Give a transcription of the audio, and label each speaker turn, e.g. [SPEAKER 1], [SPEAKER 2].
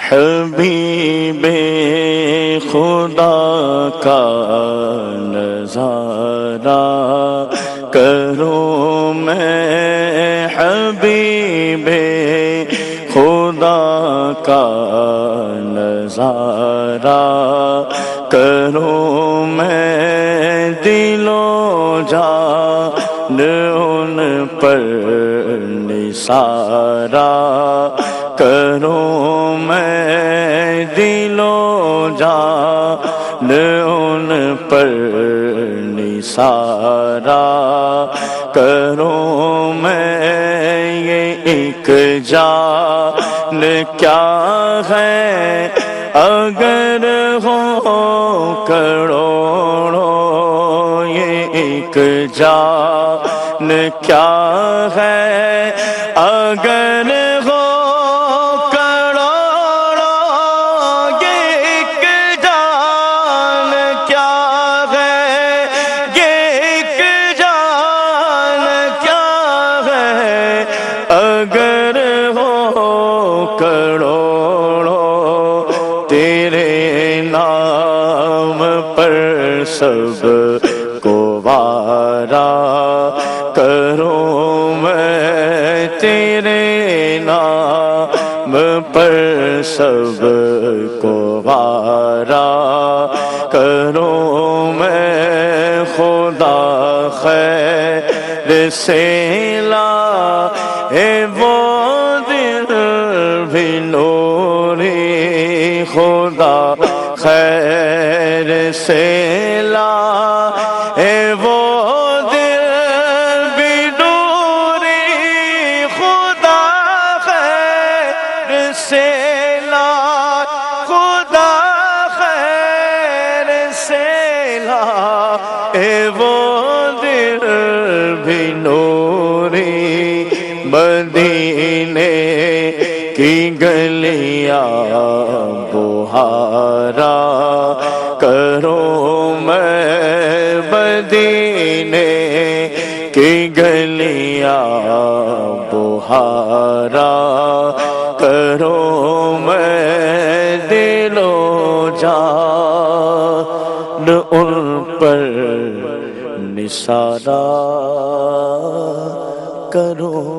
[SPEAKER 1] حبیب خدا کا نظارہ کروں میں، حبیب خدا کا نظارہ کروں میں، دل و جان ان پر نثارہ کروں میں، دل و جان ان پر نثارہ کروں میں، یہ ایک جان کیا ہے اگر ہو کروڑوں، یہ ایک جان کیا ہے اگر ہو کروڑوں، یہ ایک جان کیا ہے، یہ ایک جان کیا ہے اگر ہو کروڑوں، تیرے نام پر سب کو وارا کروں میں، تیرے نام پر سب کو وارا کروں میں، خدا خیر سے لائے وہ دل بھی نوری، خدا خیر سے لائے وہ دل بھی نوری، خدا خیر سے لائے، خدا خیر سے لائے وہ دل بھی نوری، مدینے کی گلیاں بہارا کروں میں، مدینے کی گلیاں بہارا کروں میں، دل و جان ان پر نثارہ کروں۔